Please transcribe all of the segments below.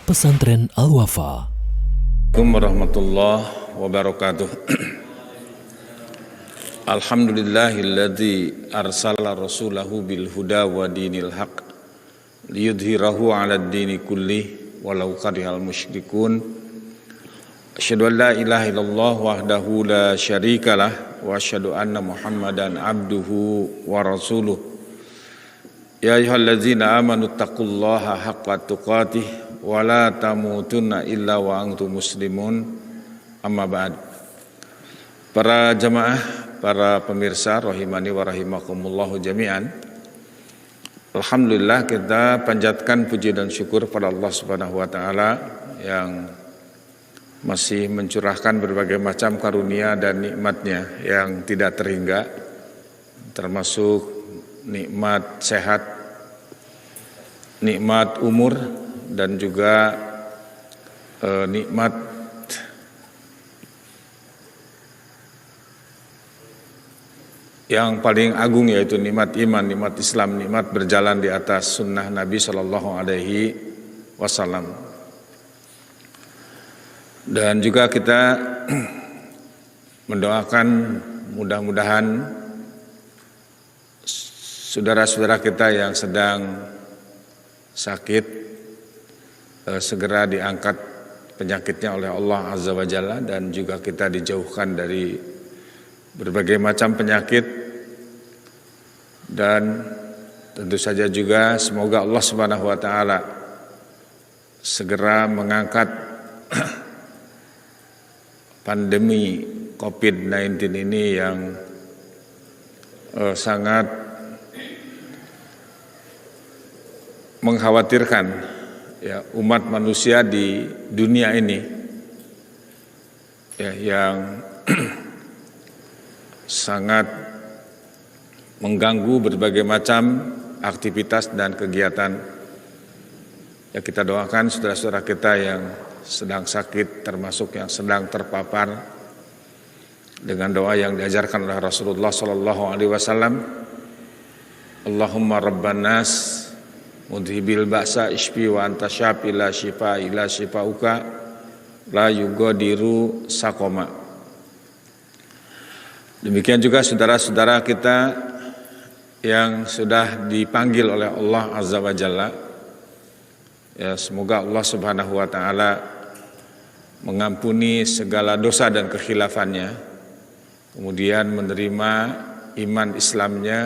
Pesantren Al-Wafa. Assalamualaikum warahmatullahi wabarakatuh. Alhamdulillahilladzi arsala rasulahu bil huda wa dinil haq liyudhhirahu 'alad dini kullih walau karihal musyrikun. Asyhadu an la ilaha illallah wahdahu la syarikalah wa asyhadu anna Muhammadan abduhu wa rasuluh. Ya ayyuhalladzina amanu taqullaha haqqa tuqatih wa la tamutunna illa wa antum muslimun. Amma ba'd. Para jamaah, para pemirsa rahimani wa rahimakumullah jami'an. Alhamdulillah, kita panjatkan puji dan syukur pada Allah Subhanahu wa taala yang masih mencurahkan berbagai macam karunia dan nikmatnya yang tidak terhingga, termasuk nikmat sehat, nikmat umur, dan juga nikmat yang paling agung, yaitu nikmat iman, nikmat Islam, nikmat berjalan di atas sunnah Nabi Shallallahu Alaihi Wasallam. Dan juga kita mendoakan mudah-mudahan saudara-saudara kita yang sedang sakit segera diangkat penyakitnya oleh Allah Azza wa Jalla, dan juga kita dijauhkan dari berbagai macam penyakit. Dan tentu saja juga semoga Allah Subhanahu wa taala segera mengangkat pandemi COVID-19 ini yang sangat mengkhawatirkan ya umat manusia di dunia ini, ya, yang sangat mengganggu berbagai macam aktivitas dan kegiatan. Ya, kita doakan saudara-saudara kita yang sedang sakit, termasuk yang sedang terpapar, dengan doa yang diajarkan oleh Rasulullah Sallallahu Alaihi Wasallam. Allahumma rabban nas mudhibil ba'sa ishfi wa anta syafi la shifa ila shifauka la yugadiru sakoma. Demikian juga saudara-saudara kita yang sudah dipanggil oleh Allah Azza wa Jalla, ya, semoga Allah Subhanahu wa taala mengampuni segala dosa dan kekhilafannya, kemudian menerima iman Islamnya,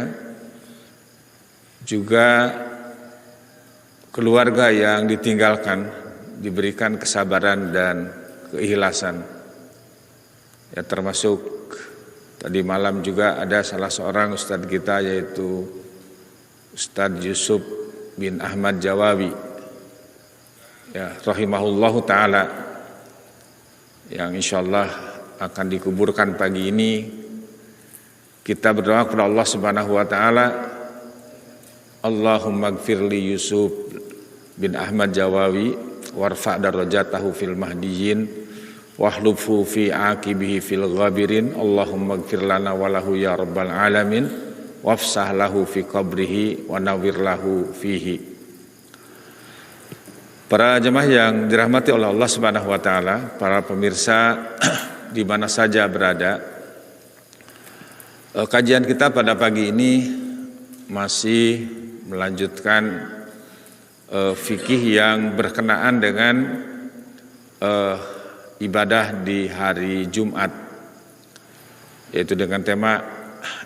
juga keluarga yang ditinggalkan diberikan kesabaran dan keikhlasan. Ya, termasuk tadi malam juga ada salah seorang ustadz kita, yaitu Ustadz Yusuf bin Ahmad Jawawi, ya, rahimahullahu ta'ala, yang insyaallah akan dikuburkan pagi ini. Kita berdoa kepada Allah Subhanahu wa ta'ala, Allahumma gfirli Yusuf bin Ahmad Jawawi warfa' darajatahu fil mahdiyyin wahlubhu fi aqibihi fil ghabirin. Allahumma gfir lana walahu ya rabbal alamin wafsah lahu fi qabrihi wa nawwir lahu fihi. Para jemaah yang dirahmati oleh Allah Subhanahu wa taala, para pemirsa di mana saja berada, kajian kita pada pagi ini masih melanjutkan fikih yang berkenaan dengan ibadah di hari Jumat, yaitu dengan tema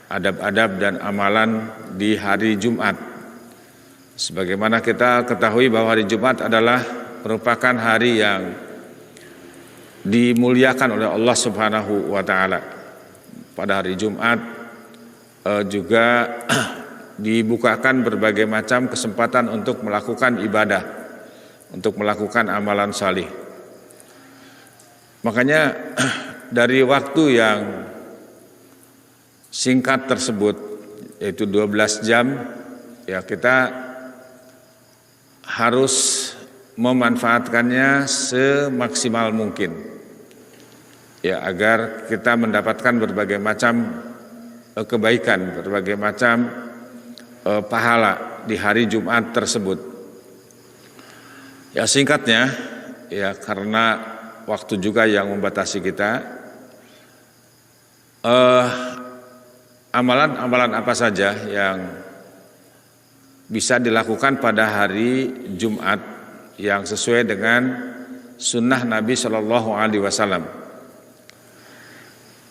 adab-adab dan amalan di hari Jumat. Sebagaimana kita ketahui bahwa hari Jumat adalah merupakan hari yang dimuliakan oleh Allah Subhanahu wa taala. Pada hari Jumat juga dibukakan berbagai macam kesempatan untuk melakukan ibadah, untuk melakukan amalan salih. Makanya dari waktu yang singkat tersebut, yaitu 12 jam, ya, kita harus memanfaatkannya semaksimal mungkin, ya, agar kita mendapatkan berbagai macam kebaikan, berbagai macam pahala di hari Jumat tersebut. Ya singkatnya, ya karena waktu juga yang membatasi kita, amalan-amalan apa saja yang bisa dilakukan pada hari Jumat yang sesuai dengan sunnah Nabi Shallallahu Alaihi Wasallam.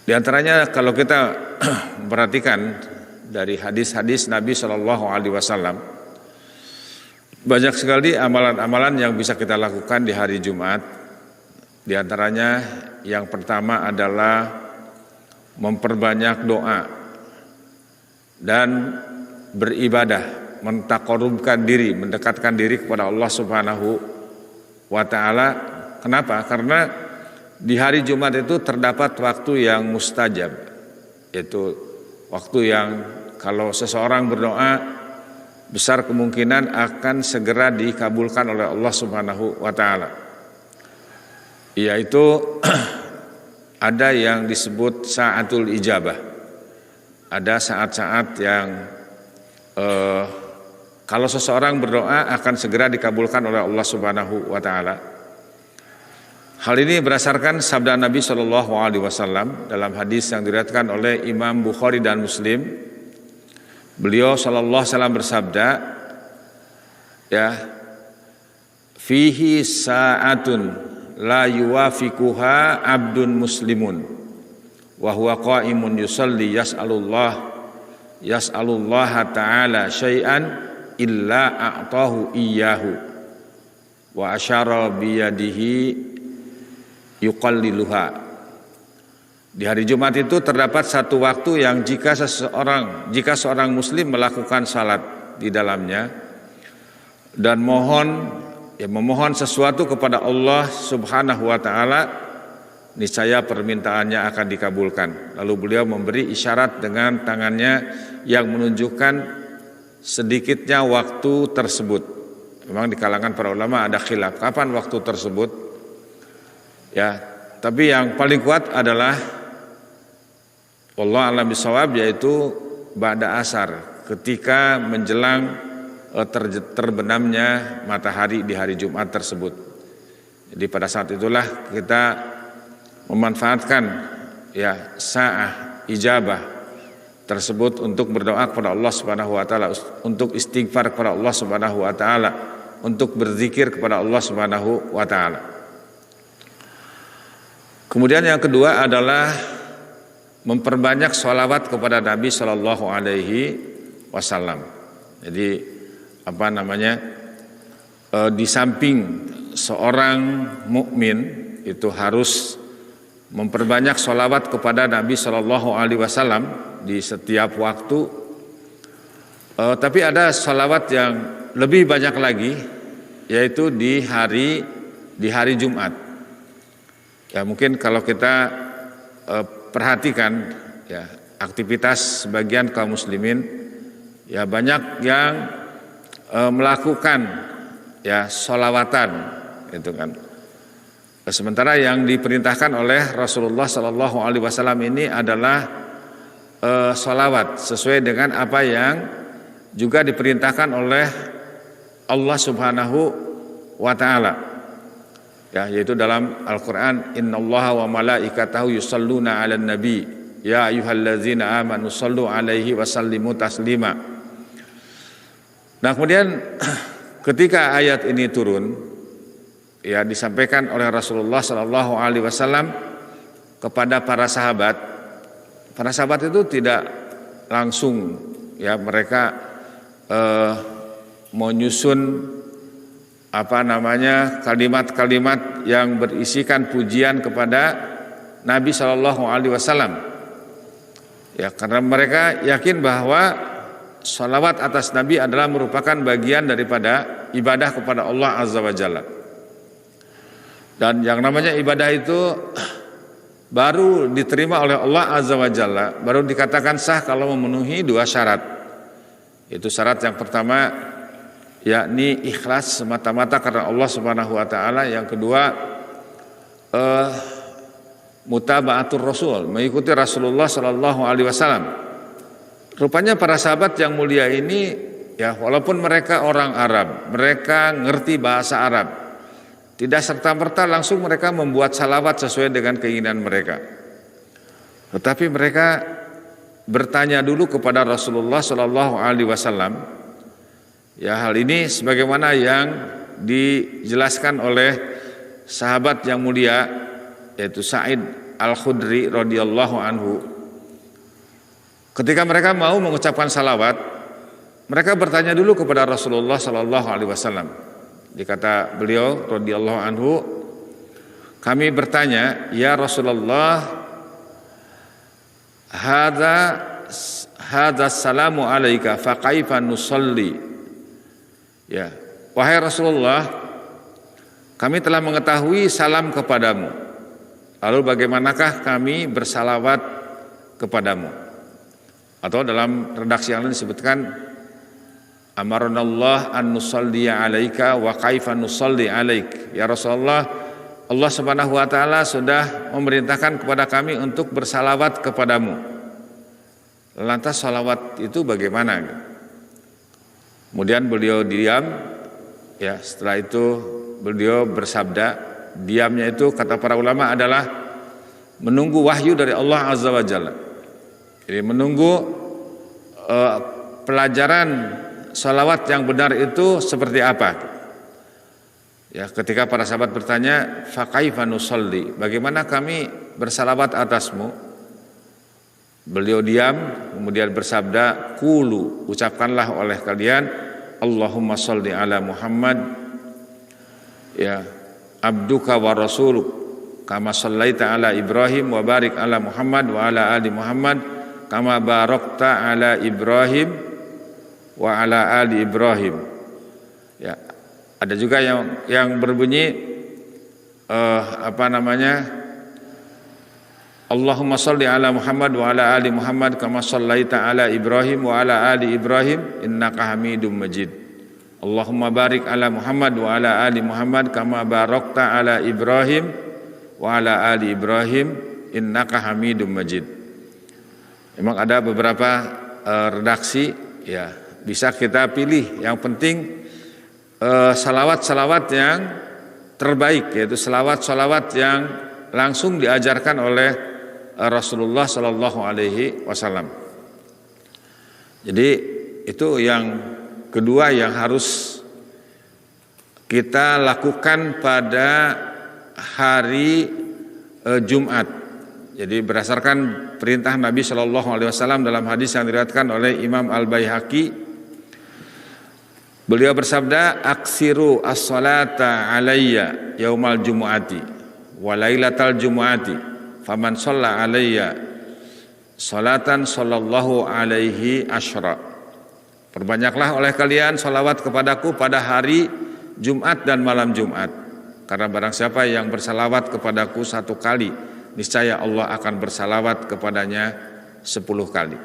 Di antaranya kalau kita perhatikan dari hadis-hadis Nabi Shallallahu Alaihi Wasallam, banyak sekali amalan-amalan yang bisa kita lakukan di hari Jumat. Di antaranya yang pertama adalah memperbanyak doa dan beribadah, mentaqarrubkan diri, mendekatkan diri kepada Allah Subhanahu wa taala. Kenapa? Karena di hari Jumat itu terdapat waktu yang mustajab, yaitu waktu yang kalau seseorang berdoa besar kemungkinan akan segera dikabulkan oleh Allah Subhanahu wa taala. Yaitu ada yang disebut sa'atul ijabah. Ada saat-saat yang kalau seseorang berdoa akan segera dikabulkan oleh Allah Subhanahu wa taala. Hal ini berdasarkan sabda Nabi Shallallahu Alaihi Wasallam dalam hadis yang diriwayatkan oleh Imam Bukhari dan Muslim. Beliau Shallallahu Alaihi Wasallam bersabda, ya, fihi sa'atun la yuwafiquha abdun muslimun wa huwa qa'imun yusalli yas'alullaha ta'ala syai'an illa a'tahu iyyahu wa asyara biyadihi yuqalliluha. Di hari Jumat itu terdapat satu waktu yang jika seorang muslim melakukan salat di dalamnya dan memohon sesuatu kepada Allah Subhanahu wa taala, niscaya permintaannya akan dikabulkan. Lalu beliau memberi isyarat dengan tangannya yang menunjukkan sedikitnya waktu tersebut. Memang di kalangan para ulama ada khilaf kapan waktu tersebut. Ya, tapi yang paling kuat adalah wallahu a'lam bishawab, yaitu ba'da asar, ketika menjelang terbenamnya matahari di hari Jumat tersebut. Jadi pada saat itulah kita memanfaatkan ya sa'ah ijabah tersebut untuk berdoa kepada Allah Subhanahu wa taala, untuk istighfar kepada Allah Subhanahu wa taala, untuk berzikir kepada Allah Subhanahu wa taala. Kemudian yang kedua adalah memperbanyak sholawat kepada Nabi Shallallahu Alaihi Wasallam. Jadi di samping seorang mukmin itu harus memperbanyak sholawat kepada Nabi Shallallahu Alaihi Wasallam di setiap waktu. Tapi ada sholawat yang lebih banyak lagi, yaitu di hari Jumat. Ya mungkin kalau kita perhatikan ya aktivitas sebagian kaum muslimin, ya banyak yang melakukan ya sholawatan gitu kan. Sementara yang diperintahkan oleh Rasulullah Sallallahu Alaihi Wasallam ini adalah sholawat sesuai dengan apa yang juga diperintahkan oleh Allah Subhanahu wa taala. Ya, yaitu dalam Al-Qur'an, innallaha wa malaikatahu yusholluna 'alan nabi ya ayyuhallazina amanu shollu 'alaihi wa sallimu taslima. Nah, kemudian ketika ayat ini turun, ya disampaikan oleh Rasulullah Sallallahu Alaihi Wasallam kepada para sahabat. Para sahabat itu tidak langsung ya mereka menyusun kalimat-kalimat yang berisikan pujian kepada Nabi Shallallahu Alaihi Wasallam. Ya, karena mereka yakin bahwa sholawat atas Nabi adalah merupakan bagian daripada ibadah kepada Allah Azza wa Jalla. Dan yang namanya ibadah itu baru diterima oleh Allah Azza wa Jalla, baru dikatakan sah kalau memenuhi dua syarat. Itu syarat yang pertama, yakni ikhlas semata-mata karena Allah Subhanahu wa taala. Yang kedua, mutaba'atur Rasul, mengikuti Rasulullah Sallallahu Alaihi Wasallam. Rupanya para sahabat yang mulia ini, ya walaupun mereka orang Arab, mereka ngerti bahasa Arab, Tidak serta-merta langsung mereka membuat salawat sesuai dengan keinginan mereka. Tetapi mereka bertanya dulu kepada Rasulullah Shallallahu Alaihi Wasallam. Ya, hal ini sebagaimana yang dijelaskan oleh sahabat yang mulia yaitu Sa'id Al-Khudri radhiyallahu anhu. Ketika mereka mau mengucapkan salawat, mereka bertanya dulu kepada Rasulullah Shallallahu Alaihi Wasallam. Dikata beliau radhiyallahu anhu, kami bertanya, ya Rasulullah, hadza salamu alaika fa kaifa nusalli. Ya, wahai Rasulullah, kami telah mengetahui salam kepadamu. Lalu bagaimanakah kami bersalawat kepadamu? Atau dalam redaksi yang lain disebutkan amaranallah an nusalliya alaika wa kaifa nusalli alaik. Ya Rasulullah, Allah Subhanahu wa taala sudah memerintahkan kepada kami untuk bersalawat kepadamu. Lantas salawat itu bagaimana? Kemudian beliau diam, ya, setelah itu beliau bersabda, diamnya itu kata para ulama adalah menunggu wahyu dari Allah Azza wa Jalla. Jadi menunggu pelajaran salawat yang benar itu seperti apa. Ya, ketika para sahabat bertanya, fa kaifa nusalli, bagaimana kami bersalawat atasmu? Beliau diam, kemudian bersabda, qulu, ucapkanlah oleh kalian, Allahumma shalli ala Muhammad, ya, abduka wa rasuluk, kama shallaita ala Ibrahim wa barik ala Muhammad wa ala ali Muhammad kama barakta ala Ibrahim wa ala ali Ibrahim. Ya, ada juga yang berbunyi Allahumma shalli ala Muhammad wa ala ali Muhammad kama shallaita ala Ibrahim wa ala ali Ibrahim innaka Hamidum Majid. Allahumma barik ala Muhammad wa ala ali Muhammad kama barakta ala Ibrahim wa ala ali Ibrahim innaka Hamidum Majid. Memang ada beberapa redaksi, ya, bisa kita pilih. Yang penting salawat-salawat yang terbaik, yaitu salawat-salawat yang langsung diajarkan oleh Rasulullah Shallallahu Alaihi Wasallam. Jadi itu yang kedua yang harus kita lakukan pada hari Jumat. Jadi berdasarkan perintah Nabi Shallallahu Alaihi Wasallam dalam hadis yang diriwayatkan oleh Imam Al-Baihaqi, beliau bersabda, aksiru as-salata alayya yaumal jumu'ati wa lailatal jumu'ati faman shalla alayya salatan sallallahu alaihi asyra. Perbanyaklah oleh kalian salawat kepadaku pada hari Jumat dan malam Jumat, karena barang siapa yang bersalawat kepadaku 1 kali, niscaya Allah akan bersalawat kepadanya 10 kali.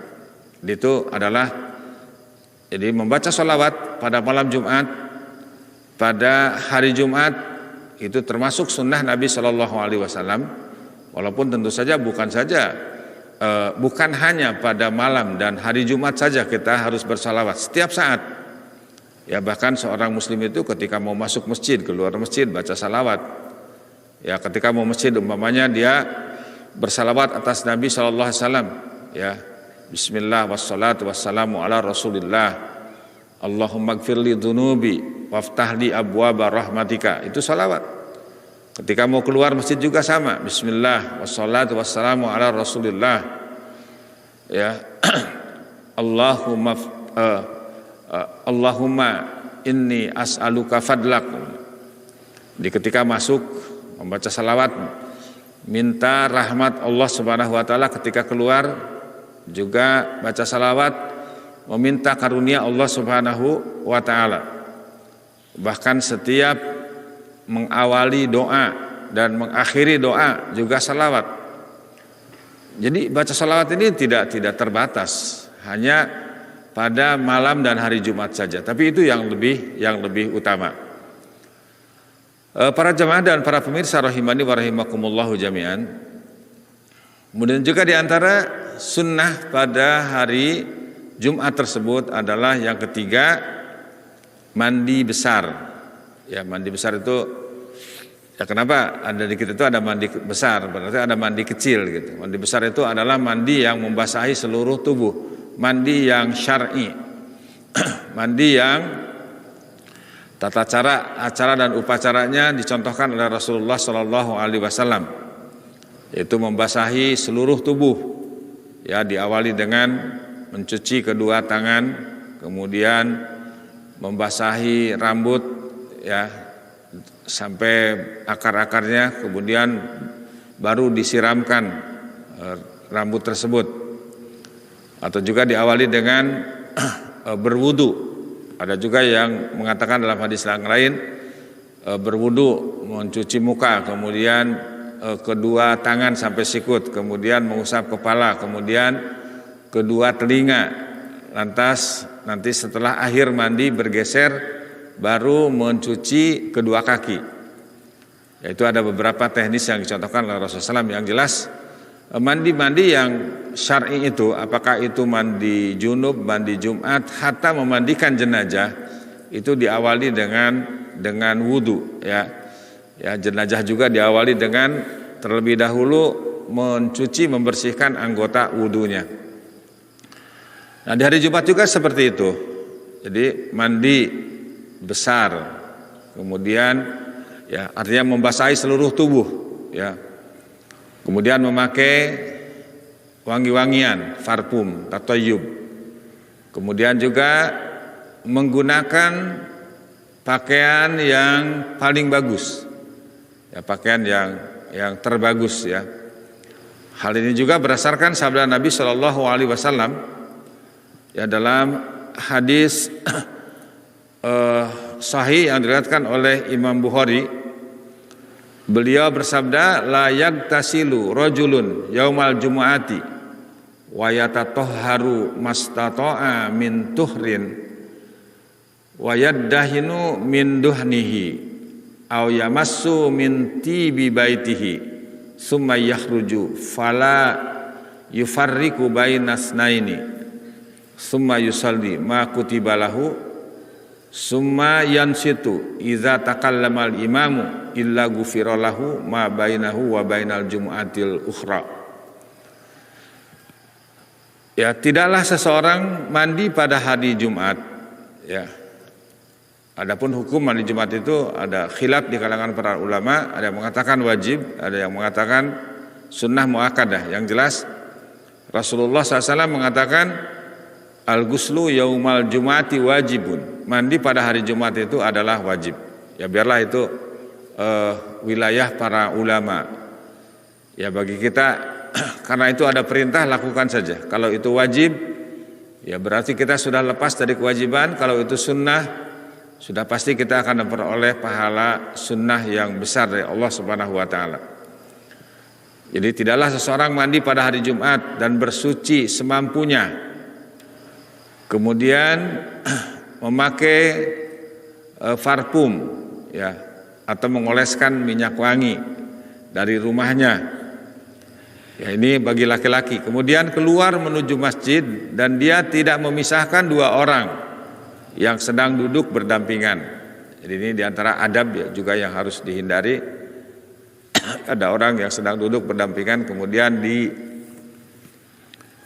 Itu adalah, jadi membaca salawat pada malam Jumat, pada hari Jumat, itu termasuk sunnah Nabi Shallallahu Alaihi Wasallam. Walaupun tentu saja bukan hanya pada malam dan hari Jumat saja kita harus bersalawat, setiap saat. Ya, bahkan seorang muslim itu ketika mau masuk masjid, keluar masjid baca salawat. Ya, ketika mau masjid umpamanya dia bersalawat atas Nabi Shallallahu Alaihi Wasallam. Ya, Bismillah wassalatu wassalamu ala Rasulillah. Allahumma gfirli dhunubi waftahli abwaba rahmatika. Itu salawat. Ketika mau keluar masjid juga sama. Bismillah wassalatu wassalamu ala Rasulillah. Ya, Allahumma inni as'aluka fadlak. Di ketika masuk membaca salawat, minta rahmat Allah Subhanahu wa taala. Ketika keluar juga baca salawat, meminta karunia Allah Subhanahu wa taala. Bahkan setiap mengawali doa dan mengakhiri doa juga salawat. Jadi baca salawat ini tidak terbatas hanya pada malam dan hari Jumat saja, tapi itu yang lebih utama. Para jemaah dan para pemirsa rahimani wa rahimakumullahu jami'an. Kemudian juga di antara sunnah pada hari Jumat tersebut adalah yang ketiga, mandi besar. Ya, mandi besar itu Ya kenapa ada di kita itu ada mandi besar, berarti ada mandi kecil gitu. Mandi besar itu adalah mandi yang membasahi seluruh tubuh, mandi yang syar'i, mandi yang tata cara, acara dan upacaranya dicontohkan oleh Rasulullah Shallallahu Alaihi Wasallam, yaitu membasahi seluruh tubuh. Ya, diawali dengan mencuci kedua tangan, kemudian membasahi rambut, ya, sampai akar-akarnya, kemudian baru disiramkan rambut tersebut. Atau juga diawali dengan berwudu. Ada juga yang mengatakan dalam hadis yang lain berwudu, mencuci muka, kemudian kedua tangan sampai sikut, kemudian mengusap kepala, kemudian kedua telinga. Lantas nanti setelah akhir mandi bergeser baru mencuci kedua kaki. Yaitu ada beberapa teknis yang dicontohkan oleh Rasulullah SAW. Yang jelas mandi-mandi yang syar'i itu, apakah itu mandi junub, mandi Jumat, hatta memandikan jenazah, itu diawali dengan wudu, ya. Ya, jenazah juga diawali dengan terlebih dahulu mencuci, membersihkan anggota wudunya. Nah, di hari Jumat juga seperti itu. Jadi mandi besar, kemudian ya artinya membasahi seluruh tubuh, ya. Kemudian memakai wangi-wangian, parfum, tatayyub. Kemudian juga menggunakan pakaian yang paling bagus, ya, pakaian yang terbagus, ya. Hal ini juga berdasarkan sabda Nabi Shallallahu Alaihi Wasallam, ya, dalam hadis sahih yang diriwayatkan oleh Imam Bukhari. Beliau bersabda, la yagtasilu rajulun yaumal jumu'ati wa yatatahharu mastata'a min tuhrin wa yaddahinu min duhnihi aw yamassu min tibi baitihi summa yakhruju fala yufarriqu bainas naini summa yusalli ma kutiba lahu summa yansitu idza takallamal imamu illa ghufira lahu ma bainahu wa bainal jumu'atil ukhra. Ya, tidaklah seseorang mandi pada hari Jumat, ya. Adapun hukum mandi Jumat itu ada khilaf di kalangan para ulama, ada yang mengatakan wajib, ada yang mengatakan sunnah muakkadah. Yang jelas Rasulullah SAW mengatakan al-ghuslu yaumal jumati wajibun. Mandi pada hari Jumat itu adalah wajib. Ya, biarlah itu wilayah para ulama. Ya, bagi kita karena itu ada perintah, lakukan saja. Kalau itu wajib, ya berarti kita sudah lepas dari kewajiban. Kalau itu sunnah, sudah pasti kita akan memperoleh pahala sunnah yang besar dari Allah Subhanahu wa taala. Jadi tidaklah seseorang mandi pada hari Jumat dan bersuci semampunya, kemudian memakai parfum, ya, atau mengoleskan minyak wangi dari rumahnya. Ya, ini bagi laki-laki. Kemudian keluar menuju masjid dan dia tidak memisahkan dua orang yang sedang duduk berdampingan. Jadi ini diantara adab, ya, juga yang harus dihindari. Ada orang yang sedang duduk berdampingan kemudian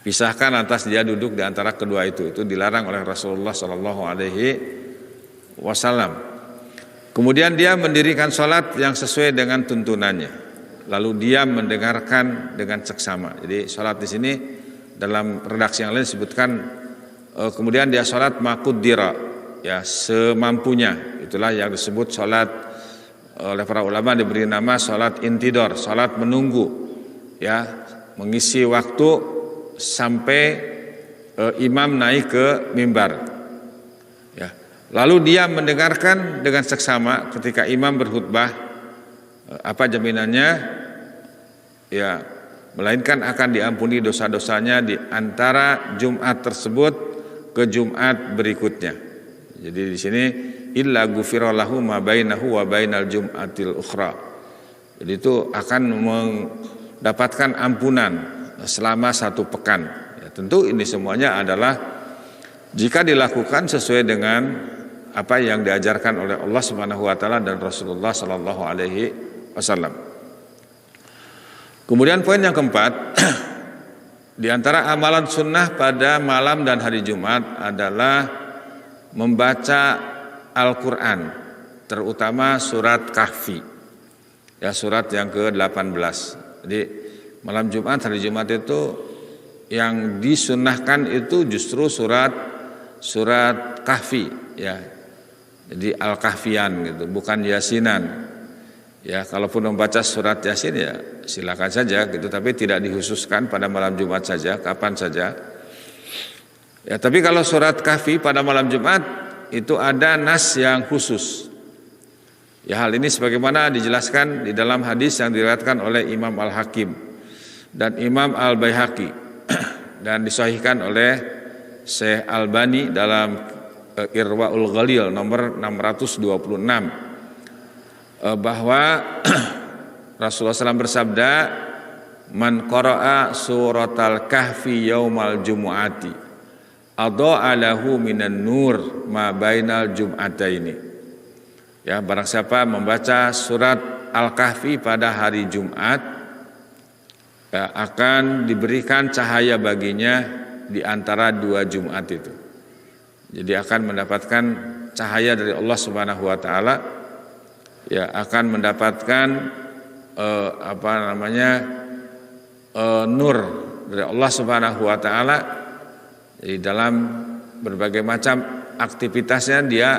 pisahkan lantas dia duduk di antara kedua itu dilarang oleh Rasulullah Shallallahu Alaihi Wasallam. Kemudian dia mendirikan sholat yang sesuai dengan tuntunannya, lalu dia mendengarkan dengan seksama. Jadi sholat di sini dalam redaksi yang lain disebutkan kemudian dia sholat makuddira, ya, semampunya. Itulah yang disebut sholat oleh para ulama diberi nama sholat intidor, sholat menunggu, ya, mengisi waktu sampai imam naik ke mimbar, ya. Lalu dia mendengarkan dengan seksama ketika imam berkhutbah. Apa jaminannya? Ya, melainkan akan diampuni dosa-dosanya di antara Jumat tersebut ke Jumat berikutnya. Jadi di sini illa ghufira lahu ma bainahu wa bainal jum'atil ukhra. Jadi itu akan mendapatkan ampunan selama 1 pekan. Ya, tentu ini semuanya adalah jika dilakukan sesuai dengan apa yang diajarkan oleh Allah Subhanahu wa taala dan Rasulullah sallallahu alaihi wasallam. Kemudian poin yang keempat, di antara amalan sunnah pada malam dan hari Jumat adalah membaca Al-Quran, terutama surat Kahfi, ya surat yang ke-18. Jadi malam Jumat, hari Jumat itu yang disunnahkan itu justru surat Kahfi, ya. Jadi Al-Kahfian gitu, bukan Yasinan. Ya, kalaupun membaca surat Yasin ya silakan saja gitu, tapi tidak dikhususkan pada malam Jumat saja, kapan saja. Ya, tapi kalau surat Kahfi pada malam Jumat itu ada nas yang khusus. Ya, hal ini sebagaimana dijelaskan di dalam hadis yang diriwayatkan oleh Imam Al-Hakim dan Imam Al-Baihaqi dan disahihkan oleh Syekh Albani dalam Irwaul Ghalil nomor 626. Bahwa Rasulullah SAW bersabda, man qara'a suratal kahfi yaumal jumu'ati adha'a lahu minan nur ma bainal jum'ataini. Ya, barang siapa membaca surat Al-Kahfi pada hari Jumat, ya, akan diberikan cahaya baginya di antara dua Jumat itu. Jadi akan mendapatkan cahaya dari Allah Subhanahu wa taala, ya, akan mendapatkan nur dari Allah Subhanahu wa taala. Jadi dalam berbagai macam aktivitasnya dia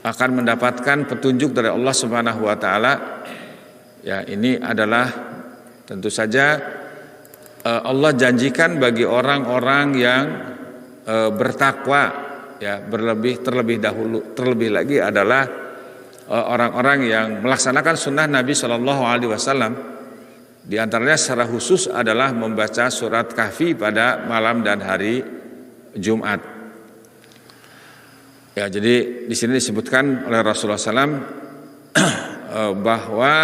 akan mendapatkan petunjuk dari Allah Subhanahu wa taala. Ya, ini adalah tentu saja Allah janjikan bagi orang-orang yang bertakwa, ya, terlebih lagi adalah orang-orang yang melaksanakan sunnah Nabi Shallallahu Alaihi Wasallam. Di antaranya secara khusus adalah membaca surat Kahfi pada malam dan hari Jumat. Ya, jadi di sini disebutkan oleh Rasulullah SAW bahwa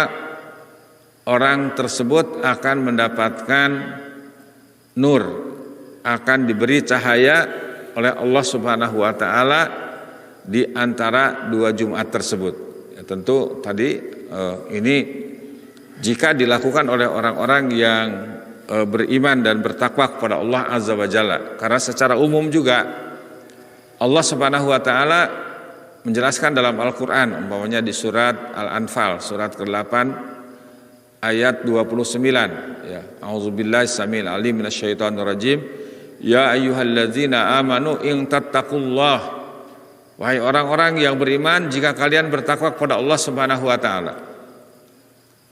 orang tersebut akan mendapatkan nur, akan diberi cahaya oleh Allah Subhanahu Wa Taala di antara dua Jumat tersebut. Ya, tentu tadi ini jika dilakukan oleh orang-orang yang beriman dan bertakwa kepada Allah Azza wa Jalla. Karena secara umum juga Allah Subhanahu wa taala menjelaskan dalam Al-Qur'an, umpamanya di surat Al-Anfal surat ke-8 ayat 29, ya. A'udzubillahi samil alim minasyaitonir rajim. Ya ayyuhalladzina amanu in tattaqullah. Wahai orang-orang yang beriman, jika kalian bertakwa kepada Allah Subhanahu wa taala.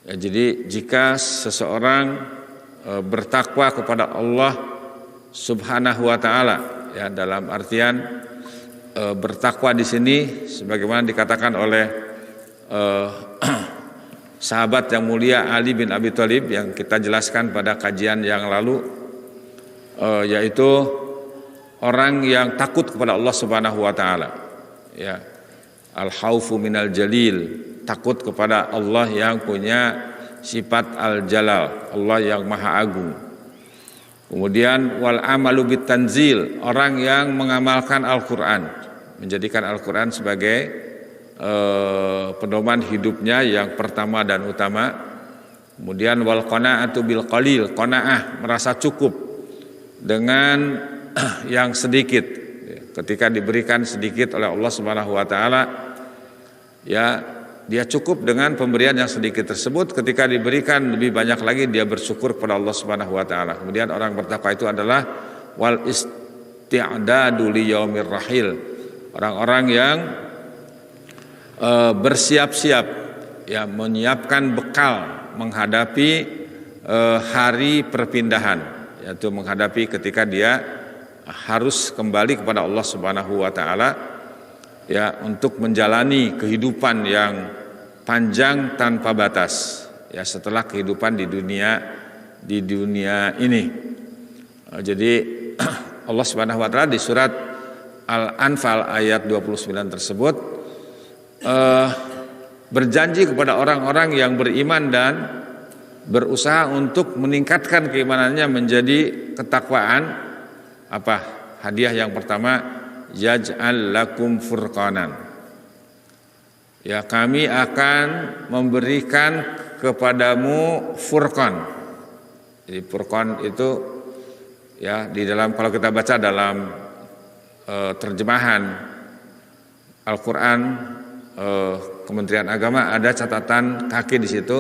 Ya, jadi jika seseorang bertakwa kepada Allah Subhanahu wa taala, ya, dalam artian bertakwa di sini sebagaimana dikatakan oleh sahabat yang mulia Ali bin Abi Thalib yang kita jelaskan pada kajian yang lalu, yaitu orang yang takut kepada Allah Subhanahu wa taala. Ya, al-khaufu minal jalil, takut kepada Allah yang punya sifat al-jalal, Allah yang maha agung. Kemudian wal amalu bit tanzil, orang yang mengamalkan Al-Qur'an, menjadikan Al-Qur'an sebagai pedoman hidupnya yang pertama dan utama. Kemudian wal qanaatu bil qalil, qanaah, merasa cukup dengan yang sedikit. Ketika diberikan sedikit oleh Allah Subhanahu wa taala, ya, dia cukup dengan pemberian yang sedikit tersebut. Ketika diberikan lebih banyak lagi, dia bersyukur kepada Allah Subhanahu wa taala. Kemudian orang bertakwa itu adalah wal isti'dadu li yaumir rahil, orang-orang yang bersiap-siap, ya, menyiapkan bekal menghadapi hari perpindahan, yaitu menghadapi ketika dia harus kembali kepada Allah Subhanahu wa taala, ya, untuk menjalani kehidupan yang panjang tanpa batas, ya, setelah kehidupan di dunia ini. Jadi Allah Subhanahu wa taala di surat Al-Anfal ayat 29 tersebut berjanji kepada orang-orang yang beriman dan berusaha untuk meningkatkan keimanannya menjadi ketakwaan. Apa hadiah yang pertama? Yaj'al lakum furqanan, Ya, kami akan memberikan kepadamu Furqan. Jadi Furqan itu ya di dalam, kalau kita baca dalam terjemahan Al-Quran Kementerian Agama ada catatan kaki di situ,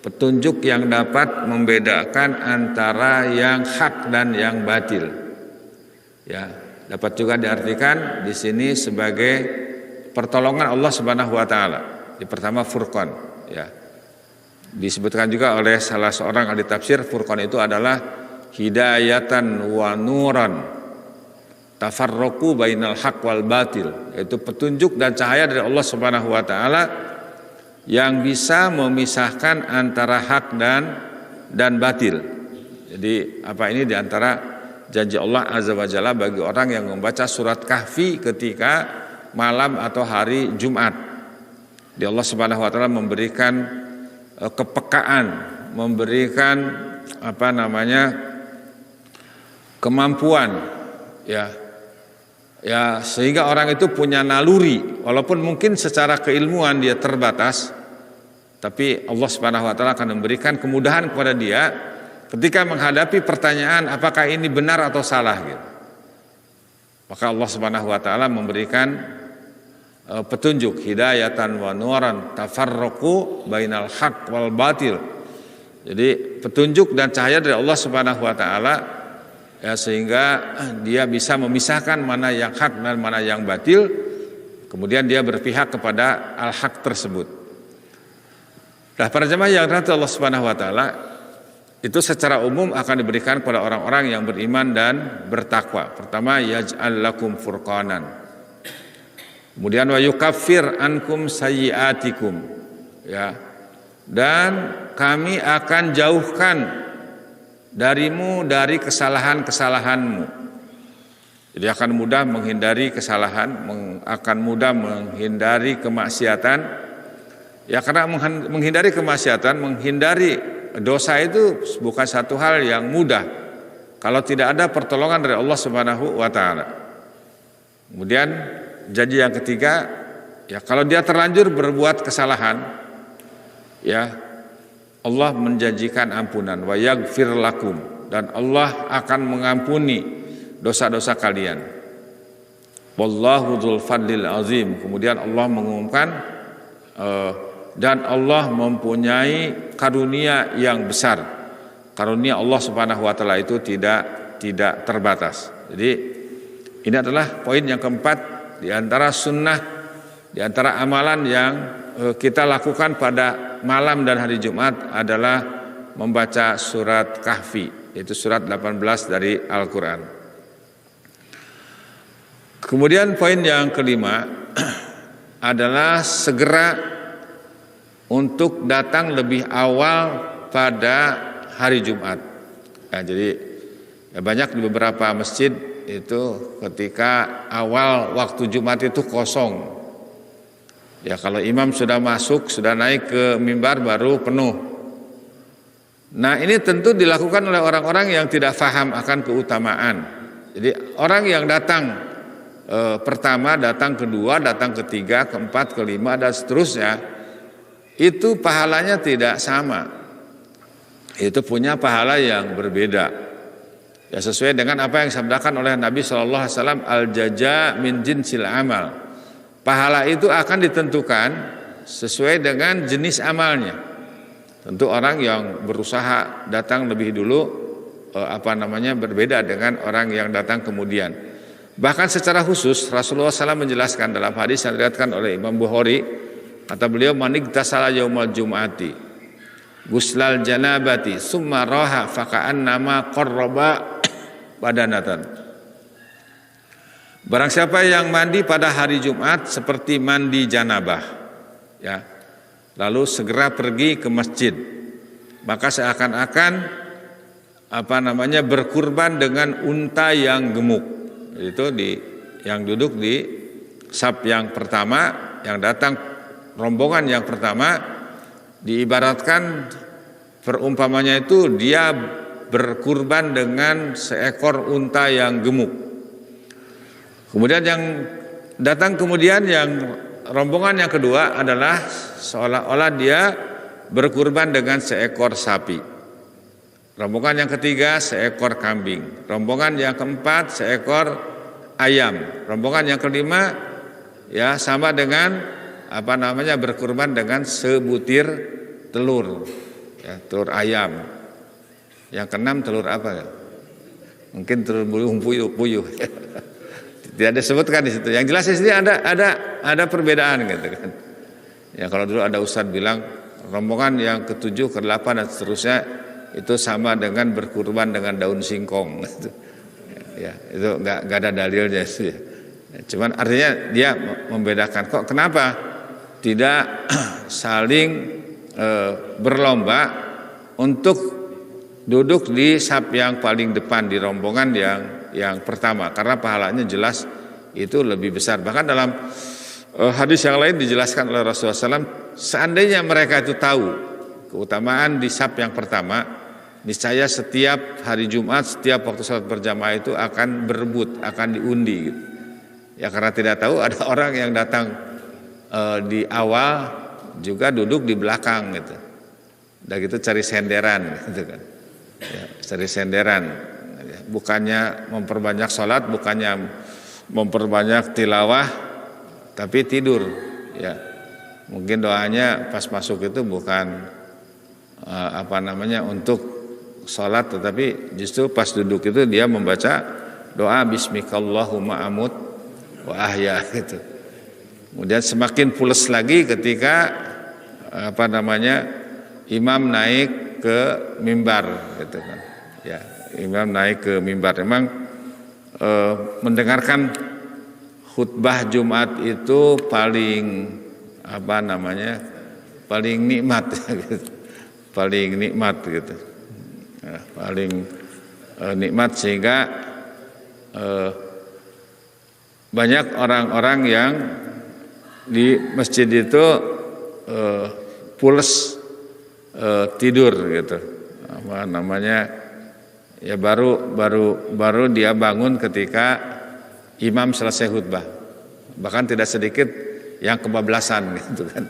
petunjuk yang dapat membedakan antara yang hak dan yang batil. Ya, dapat juga diartikan di sini sebagai pertolongan Allah Subhanahu wa taala. Yang pertama Furqan, ya. Disebutkan juga oleh salah seorang ahli tafsir, Furqan itu adalah hidayatan wa nuran tafarraqu bainal haq wal batil, yaitu petunjuk dan cahaya dari Allah Subhanahu wa taala yang bisa memisahkan antara hak dan batil. Jadi apa ini diantara janji Allah Azza wa Jalla bagi orang yang membaca surat Kahfi ketika malam atau hari Jumat. Di Allah Subhanahu wa taala memberikan kepekaan, memberikan kemampuan, ya sehingga orang itu punya naluri, walaupun mungkin secara keilmuan dia terbatas, tapi Allah Subhanahu wa taala akan memberikan kemudahan kepada dia ketika menghadapi pertanyaan apakah ini benar atau salah gitu. Maka Allah Subhanahu wa taala memberikan petunjuk, hidayatan wa nuran tafarraqu bainal haq wal batil. Jadi petunjuk dan cahaya dari Allah Subhanahu wa taala, ya, sehingga dia bisa memisahkan mana yang hak dan mana yang batil, kemudian dia berpihak kepada al-haq tersebut. Nah, para jemaah yang dirahmati Allah Subhanahu wa taala, itu secara umum akan diberikan kepada orang-orang yang beriman dan bertakwa. Pertama, yaj'al lakum furqanan. Kemudian wa yukaffir ankum sayyiatikum, ya. Dan kami akan jauhkan darimu dari kesalahan-kesalahanmu. Jadi akan mudah menghindari kesalahan, akan mudah menghindari kemaksiatan. Ya, karena menghindari kemaksiatan, menghindari dosa itu bukan satu hal yang mudah kalau tidak ada pertolongan dari Allah Subhanahu wa taala. Kemudian janji yang ketiga, ya kalau dia terlanjur berbuat kesalahan, ya Allah menjanjikan ampunan, wa yaghfir lakum, dan Allah akan mengampuni dosa-dosa kalian. Wallahu dzul fadlil azim. Kemudian Allah mengumumkan dan Allah mempunyai karunia yang besar. Karunia Allah Subhanahu wa taala itu tidak terbatas. Jadi ini adalah poin yang keempat di antara sunnah, di antara amalan yang kita lakukan pada malam dan hari Jumat adalah membaca surat Kahfi, yaitu surat 18 dari Al-Quran. Kemudian poin yang kelima adalah segera untuk datang lebih awal pada hari Jumat. Ya, jadi banyak di beberapa masjid itu ketika awal waktu Jumat itu kosong. Ya, kalau imam sudah masuk, sudah naik ke mimbar baru penuh. Nah, ini tentu dilakukan oleh orang-orang yang tidak paham akan keutamaan. Jadi orang yang datang pertama, datang kedua, datang ketiga, keempat, kelima, dan seterusnya, itu pahalanya tidak sama. Itu punya pahala yang berbeda. Ya, sesuai dengan apa yang disabdakan oleh Nabi SAW, al-jaza min jinsil amal. Pahala itu akan ditentukan sesuai dengan jenis amalnya. Tentu orang yang berusaha datang lebih dulu berbeda dengan orang yang datang kemudian. Bahkan secara khusus Rasulullah SAW menjelaskan dalam hadis yang diriwayatkan oleh Imam Bukhari, kata beliau, maniktasala yaumal jum'ati guslal janabati summa raha faka'annama qarraba badanatan. Barang siapa yang mandi pada hari Jumat seperti mandi janabah, ya, lalu segera pergi ke masjid, maka seakan-akan berkurban dengan unta yang gemuk. Itu yang duduk di saf yang pertama, yang datang rombongan yang pertama, diibaratkan perumpamannya itu dia berkurban dengan seekor unta yang gemuk. Kemudian yang datang kemudian yang rombongan yang kedua adalah seolah-olah dia berkurban dengan seekor sapi. Rombongan yang ketiga seekor kambing. Rombongan yang keempat seekor ayam. Rombongan yang kelima ya sama dengan berkurban dengan sebutir telur, ya, telur ayam. Yang keenam telur apa ya? Mungkin telur puyuh. Tidak disebutkan di situ. Yang jelas di sini ada perbedaan gitu kan. Ya kalau dulu ada ustadz bilang rombongan yang ke-7, ke-8 dan seterusnya itu sama dengan berkurban dengan daun singkong. Ya itu nggak ada dalilnya sih. Cuman artinya dia membedakan. Kok kenapa tidak saling berlomba untuk duduk di saf yang paling depan di rombongan yang pertama, karena pahalanya jelas itu lebih besar. Bahkan dalam hadis yang lain dijelaskan oleh Rasulullah SAW, seandainya mereka itu tahu keutamaan di saf yang pertama, niscaya setiap hari Jumat, setiap waktu salat berjamaah itu akan berebut, akan diundi gitu. Ya karena tidak tahu, ada orang yang datang di awal juga duduk di belakang gitu. Udah gitu cari senderan gitu kan. Ya, cari senderan. Bukannya memperbanyak sholat, bukannya memperbanyak tilawah, tapi tidur. Ya, mungkin doanya pas masuk itu bukan untuk sholat, tetapi justru pas duduk itu dia membaca doa Bismikallahumma amut wa ahya gitu. Kemudian semakin pules lagi ketika imam naik ke mimbar gitu kan. Ya, imam naik ke mimbar. Memang mendengarkan khutbah Jumat itu paling paling nikmat gitu. Paling nikmat gitu. Ya, paling nikmat sehingga banyak orang-orang yang di masjid itu pules tidur gitu. Ya baru dia bangun ketika imam selesai khutbah. Bahkan tidak sedikit yang kebablasan gitu kan.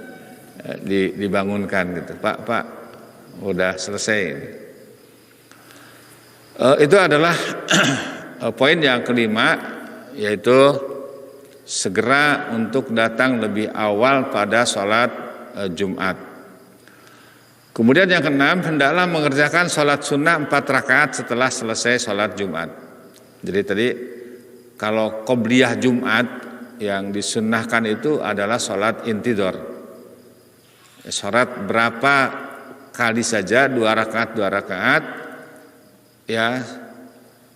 Dibangunkan gitu. Pak udah selesai. Itu adalah poin yang kelima, yaitu segera untuk datang lebih awal pada sholat Jumat. Kemudian yang keenam, hendaklah mengerjakan sholat sunnah 4 rakaat setelah selesai sholat Jumat. Jadi tadi kalau qobliyah Jumat yang disunnahkan itu adalah sholat intidor. Sholat berapa kali saja, 2 rakaat ya,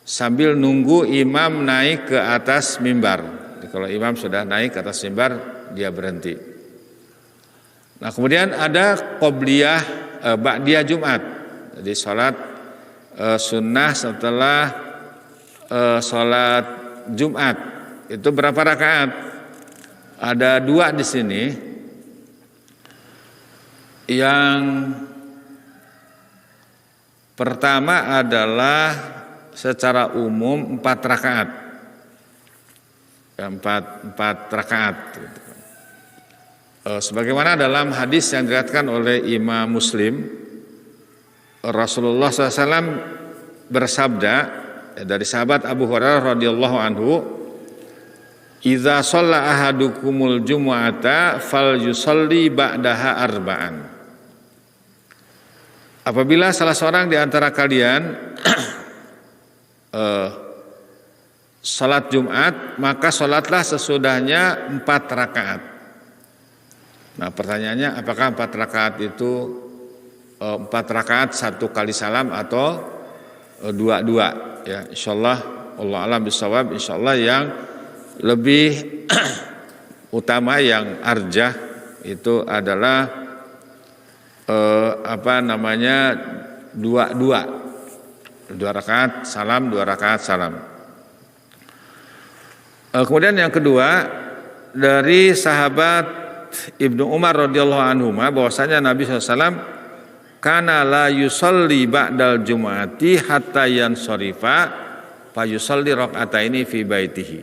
sambil nunggu imam naik ke atas mimbar. Jadi kalau imam sudah naik ke atas mimbar, dia berhenti. Nah kemudian ada qobliyah ba'diyah Jumat. Jadi sholat sunnah setelah sholat Jumat itu berapa rakaat? Ada 2 di sini. Yang pertama adalah secara umum 4 rakaat. 4 rakaat. Sebagaimana dalam hadis yang diriwayatkan oleh Imam Muslim, Rasulullah SAW bersabda dari sahabat Abu Hurairah radhiyallahu anhu, "Idza shalla ahadukumul jumu'ata falyusalli ba'daha arba'an." Apabila salah seorang di antara kalian salat Jumat, maka salatlah sesudahnya 4 rakaat. Nah pertanyaannya, apakah 4 rakaat itu 4 rakaat 1 kali salam atau 2-2? Ya, insyaallah Allah alam bisawab, insyaallah yang lebih utama, yang arjah itu adalah 2-2 rakaat salam, 2 rakaat salam. Kemudian yang kedua, dari sahabat Ibnu Umar radhiyallahu anhu bahwasanya Nabi SAW kana la yusalli ba'dal jumu'ati hatta yansarifa fa yusalli raka'ataini fi baitihi.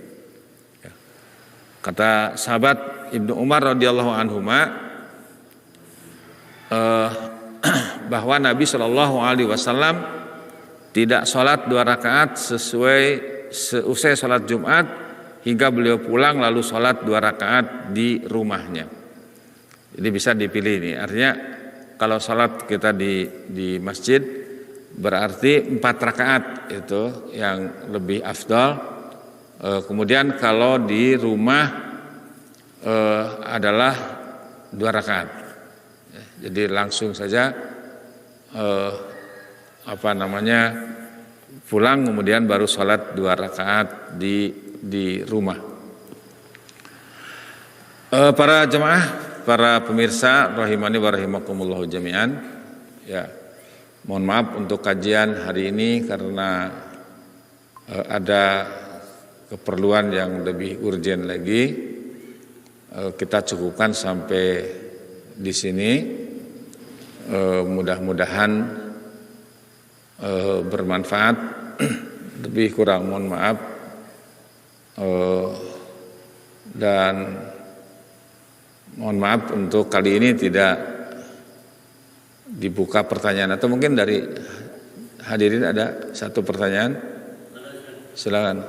Kata sahabat Ibnu Umar radhiyallahu anhuma bahwa Nabi Shallallahu alaihi wasallam tidak sholat 2 rakaat seusai sholat Jumat hingga beliau pulang lalu sholat 2 rakaat di rumahnya. Jadi bisa dipilih ini. Artinya kalau sholat kita di masjid berarti 4 rakaat itu yang lebih afdal. Kemudian kalau di rumah adalah 2 rakaat. Jadi langsung saja pulang kemudian baru sholat 2 rakaat di rumah. Para jemaah, para pemirsa rahimani wa rahimakumullah jami'an. Ya, mohon maaf untuk kajian hari ini karena ada keperluan yang lebih urgen lagi. Kita cukupkan sampai di sini. Mudah-mudahan bermanfaat. Lebih kurang mohon maaf. Dan mohon maaf untuk kali ini tidak dibuka pertanyaan, atau mungkin dari hadirin ada satu pertanyaan. Silakan.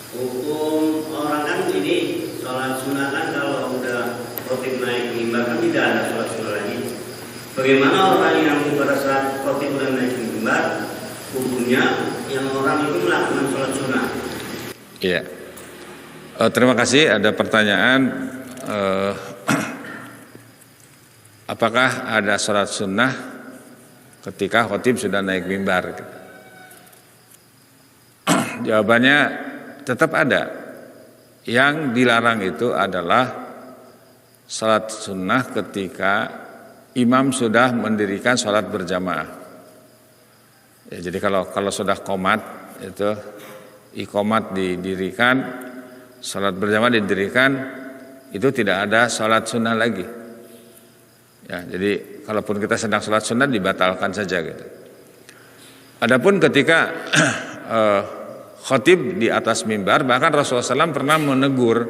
Hukum orang kan ini sholat sunnah kan kalau udah khotib naik mimbar kan tidak ada sholat sunnah lagi. Bagaimana orang yang pada saat khotib udah naik mimbar hukumnya yang orang itu melakukan sholat sunnah? Iya. Terima kasih. Ada pertanyaan, apakah ada sholat sunnah ketika khotib sudah naik mimbar? Jawabannya tetap ada. Yang dilarang itu adalah sholat sunnah ketika imam sudah mendirikan sholat berjamaah. Ya, jadi kalau sudah qomat itu iqomat didirikan, sholat berjamaah didirikan, itu tidak ada sholat sunnah lagi. Ya, jadi kalaupun kita sedang sholat sunnah dibatalkan saja gitu. Adapun ketika khotib di atas mimbar, bahkan Rasulullah SAW pernah menegur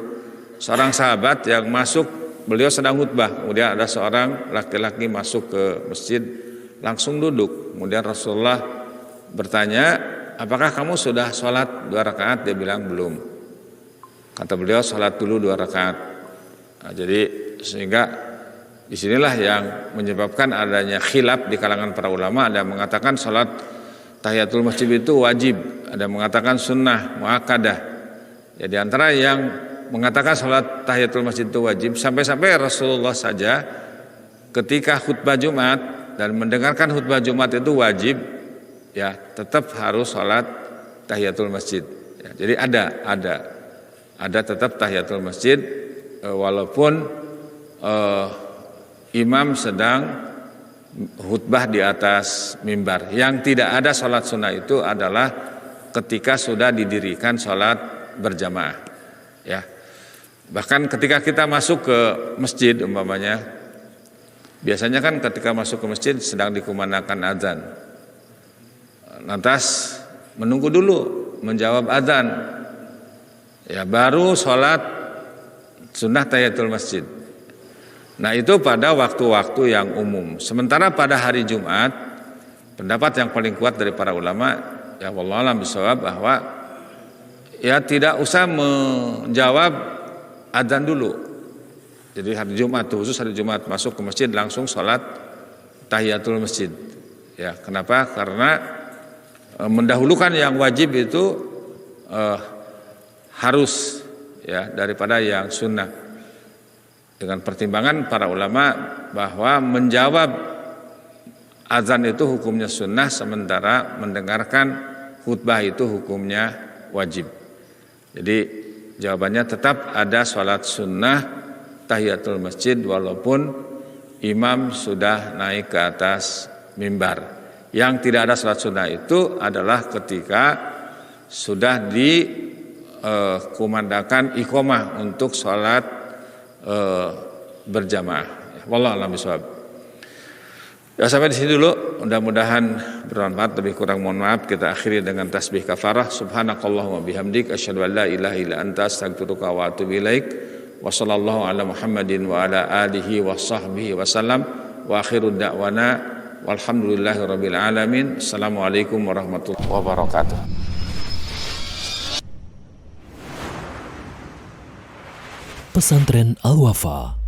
seorang sahabat yang masuk, beliau sedang khutbah, kemudian ada seorang laki-laki masuk ke masjid langsung duduk, kemudian Rasulullah bertanya, apakah kamu sudah sholat 2 rakaat? Dia bilang belum. Kata beliau, sholat dulu 2 rakaat. Nah, jadi sehingga disinilah yang menyebabkan adanya khilaf di kalangan para ulama. Ada yang mengatakan sholat tahiyatul masjid itu wajib, ada yang mengatakan sunnah muakkadah. Ya, di antara yang mengatakan sholat tahiyatul masjid itu wajib, sampai-sampai Rasulullah saja ketika khutbah Jumat dan mendengarkan khutbah Jumat itu wajib, ya tetap harus sholat tahiyatul masjid. Ya, jadi ada tetap tahiyatul masjid walaupun imam sedang khutbah di atas mimbar. Yang tidak ada sholat sunnah itu adalah ketika sudah didirikan sholat berjamaah. Ya, bahkan ketika kita masuk ke masjid umpamanya, biasanya kan ketika masuk ke masjid sedang dikumandangkan azan. Lantas menunggu dulu menjawab azan. Ya, baru sholat sunnah tahiyatul masjid. Nah, itu pada waktu-waktu yang umum. Sementara pada hari Jumat, pendapat yang paling kuat dari para ulama, ya wallahu a'lam bishawab, bahwa ya tidak usah menjawab adzan dulu. Jadi hari Jumat, khusus hari Jumat, masuk ke masjid langsung sholat tahiyatul masjid. Ya, kenapa? Karena mendahulukan yang wajib itu harus ya daripada yang sunnah. Dengan pertimbangan para ulama bahwa menjawab azan itu hukumnya sunnah, sementara mendengarkan khutbah itu hukumnya wajib. Jadi jawabannya tetap ada sholat sunnah tahiyatul masjid walaupun imam sudah naik ke atas mimbar. Yang tidak ada sholat sunnah itu adalah ketika sudah dikumandangkan iqomah untuk sholat berjamaah. Wallahu a'lam bishawab. Ya, sampai di sini dulu. Mudah-mudahan bermanfaat. Lebih kurang mohon maaf. Kita akhiri dengan tasbih kafarah. Subhanakallahumma bihamdik asyhadu an la ilaha illa anta astaghfiruka wa atubu ilaik. Wa sallallahu ala Muhammadin wa ala alihi wa sahbihi wa sallam. Wa akhiru da'wana walhamdulillahi rabbil alamin. Assalamualaikum warahmatullahi wabarakatuh. Pesantren Al-Wafa